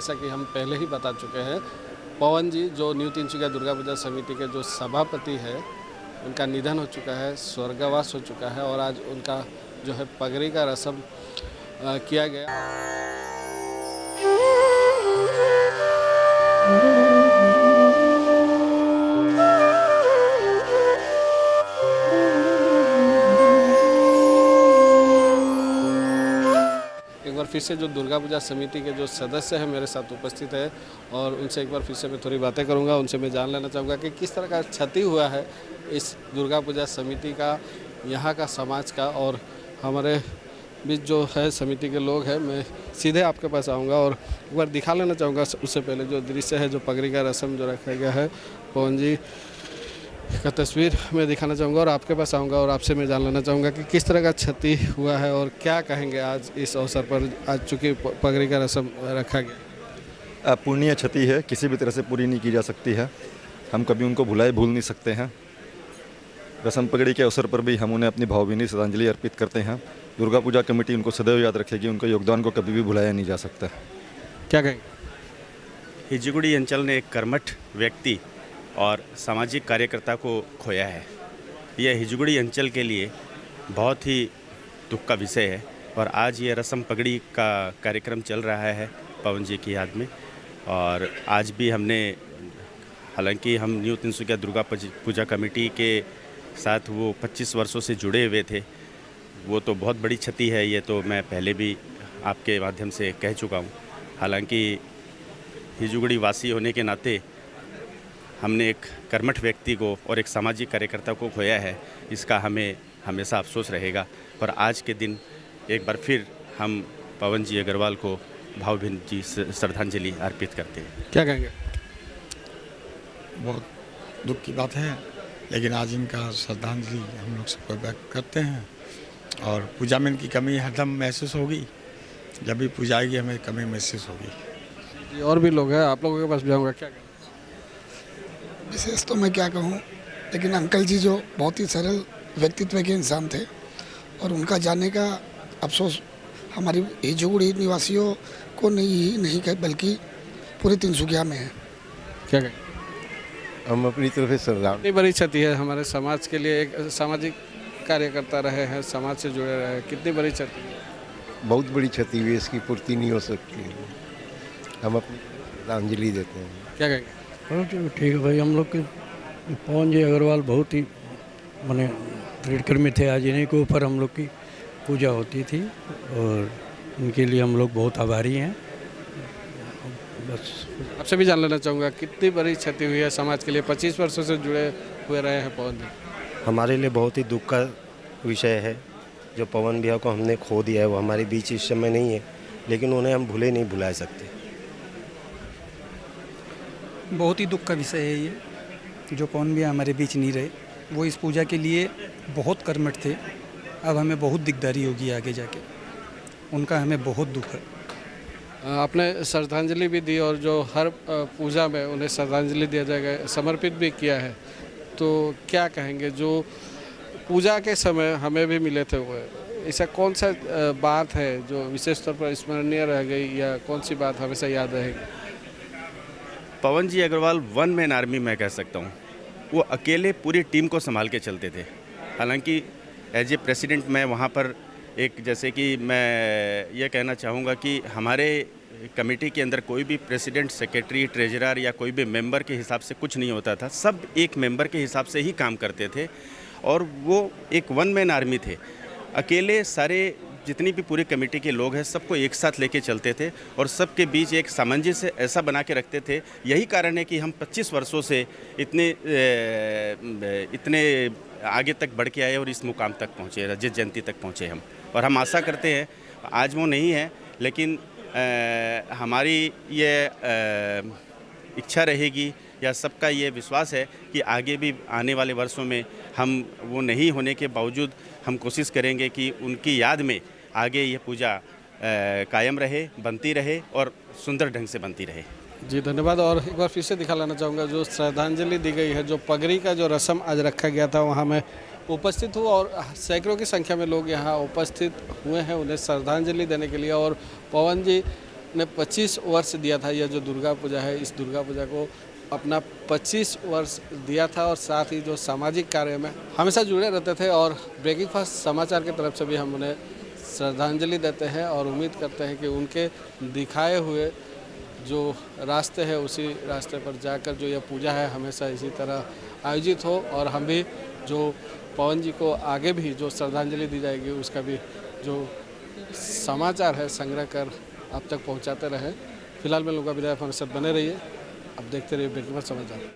जैसा कि हम पहले ही बता चुके हैं, पवन जी जो न्यू तिनसुकिया दुर्गा पूजा समिति के जो सभापति है, उनका निधन हो चुका है, स्वर्गवास हो चुका है और आज उनका जो है पगड़ी का रस्म किया गया। एक बार फिर से जो दुर्गा पूजा समिति के जो सदस्य हैं मेरे साथ उपस्थित है और उनसे एक बार फिर से मैं थोड़ी बातें करूंगा। उनसे मैं जान लेना चाहूँगा कि किस तरह का क्षति हुआ है इस दुर्गा पूजा समिति का, यहाँ का समाज का, और हमारे बीच जो है समिति के लोग हैं। मैं सीधे आपके पास आऊँगा और एक बार दिखा लेना चाहूँगा। उससे पहले जो दृश्य है, जो पगड़ी का रस्म जो रखा गया है, पवन जी का तस्वीर मैं दिखाना चाहूँगा और आपके पास आऊँगा और आपसे मैं जान लेना चाहूँगा कि किस तरह का क्षति हुआ है और क्या कहेंगे आज इस अवसर पर, आज चूँकि पगड़ी का रस्म रखा गया। अपूर्णीय क्षति है, किसी भी तरह से पूरी नहीं की जा सकती है। हम कभी उनको भूल नहीं सकते हैं। रस्म पगड़ी के अवसर पर भी हम उन्हें अपनी भावभीनी श्रद्धांजलि अर्पित करते हैं। दुर्गा पूजा कमेटी उनको सदैव याद रखेगी, उनके योगदान को कभी भी भुलाया नहीं जा सकता। क्या कहेंगे? हिजगुड़ी अंचल ने एक कर्मठ व्यक्ति और सामाजिक कार्यकर्ता को खोया है। यह हिजगुड़ी अंचल के लिए बहुत ही दुख का विषय है और आज ये रस्म पगड़ी का कार्यक्रम चल रहा है पवन जी की याद में। और आज भी हमने, हालांकि हम न्यू तिनसुकिया दुर्गा पूजा कमेटी के साथ वो 25 वर्षों से जुड़े हुए थे, वो तो बहुत बड़ी क्षति है, ये तो मैं पहले भी आपके माध्यम से कह चुका हूँ। हालांकि हिजगुड़ी वासी होने के नाते हमने एक कर्मठ व्यक्ति को और एक सामाजिक कार्यकर्ता को खोया है, इसका हमें हमेशा अफसोस रहेगा। और आज के दिन एक बार फिर हम पवन जी अग्रवाल को भावभीनी जी श्रद्धांजलि अर्पित करते हैं। क्या कहेंगे? बहुत दुख की बात है, लेकिन आज इनका श्रद्धांजलि हम लोग सबको व्यक्त करते हैं। और पूजा में इनकी कमी हरदम महसूस होगी, जब भी पूजा आएगी हमें कमी महसूस होगी। और भी लोग हैं, आप लोगों के पास भी आऊँगा। क्या कहेंगे? विशेष तो मैं क्या कहूँ, लेकिन अंकल जी जो बहुत ही सरल व्यक्तित्व के इंसान थे और उनका जाने का अफसोस हमारी हिजगुड़ी निवासियों को नहीं कह बल्कि पूरे तिनसुकिया में है। क्या कहें? हम अपनी तरफ से श्रद्धा। कितनी बड़ी क्षति है हमारे समाज के लिए, एक सामाजिक कार्यकर्ता रहे हैं, समाज से जुड़े रहे हैं, कितनी बड़ी क्षति है? बहुत बड़ी क्षति हुई, इसकी पूर्ति नहीं हो सकती। हम अपनी श्रद्धांजलि देते हैं। क्या कहेंगे? ठीक है भाई, हम लोग के पवन जी अग्रवाल बहुत ही माने दृढ़कर्मी थे। आज इन्हीं के ऊपर हम लोग की पूजा होती थी और इनके लिए हम लोग बहुत आभारी हैं। बस आपसे भी जान लेना चाहूँगा, कितनी बड़ी क्षति हुई है समाज के लिए? 25 वर्षों से जुड़े हुए रहे हैं पवन जी। हमारे लिए बहुत ही दुख का विषय है। जो पवन भैया को हमने खो दिया है, वो हमारे बीच इस समय नहीं है, लेकिन उन्हें हम नहीं भुला सकते। बहुत ही दुख का विषय है ये, जो पवन भैया हमारे बीच नहीं रहे। वो इस पूजा के लिए बहुत कर्मठ थे। अब हमें बहुत दिकदारी होगी आगे जाके, उनका हमें बहुत दुख है। आपने श्रद्धांजलि भी दी और जो हर पूजा में उन्हें श्रद्धांजलि दिया जाएगा, समर्पित भी किया है, तो क्या कहेंगे? जो पूजा के समय हमें भी मिले थे, वो ऐसा कौन सा बात है जो विशेष तौर पर स्मरणीय रह गई, या कौन सी बात हमेशा याद रहेगी? पवन जी अग्रवाल वन मैन आर्मी मैं कह सकता हूँ। वो अकेले पूरी टीम को संभाल के चलते थे। हालांकि एज ए प्रेसिडेंट मैं वहाँ पर एक, जैसे कि मैं ये कहना चाहूँगा कि हमारे कमेटी के अंदर कोई भी प्रेसिडेंट, सेक्रेटरी, ट्रेजरर या कोई भी मेंबर के हिसाब से कुछ नहीं होता था। सब एक मेंबर के हिसाब से ही काम करते थे और वो एक वन मैन आर्मी थे। अकेले सारे जितनी भी पूरी कमेटी के लोग हैं सबको एक साथ लेके चलते थे और सबके बीच एक सामंजस्य ऐसा बना के रखते थे। यही कारण है कि हम 25 वर्षों से इतने आगे तक बढ़ के आए और इस मुकाम तक पहुँचे, रजत जयंती तक पहुँचे हम। और हम आशा करते हैं, आज वो नहीं है, लेकिन हमारी ये इच्छा रहेगी या सबका ये विश्वास है कि आगे भी आने वाले वर्षों में हम वो नहीं होने के बावजूद हम कोशिश करेंगे कि उनकी याद में आगे ये पूजा कायम रहे, बनती रहे और सुंदर ढंग से बनती रहे। जी धन्यवाद। और एक बार फिर से दिखा लाना चाहूँगा, जो श्रद्धांजलि दी गई है, जो पगड़ी का जो रस्म आज रखा गया था, वहाँ मैं उपस्थित हुआ और सैकड़ों की संख्या में लोग यहाँ उपस्थित हुए हैं उन्हें श्रद्धांजलि देने के लिए। और पवन जी ने 25 वर्ष दिया था। यह जो दुर्गा पूजा है, इस दुर्गा पूजा को अपना 25 वर्ष दिया था और साथ ही जो सामाजिक कार्य में हमेशा जुड़े रहते थे। और ब्रेकिंग फास्ट समाचार की तरफ से भी हम उन्हें श्रद्धांजलि देते हैं और उम्मीद करते हैं कि उनके दिखाए हुए जो रास्ते हैं उसी रास्ते पर जाकर जो यह पूजा है हमेशा इसी तरह आयोजित हो और हम भी जो पवन जी को आगे भी जो श्रद्धांजलि दी जाएगी उसका भी जो समाचार है संग्रह कर आप तक पहुंचाते रहे। फिलहाल मैं लूँगा विदाई, हमारे साथ बने रहिए। अब देखते रहिए ब्रेकिंग फास्ट समाचार।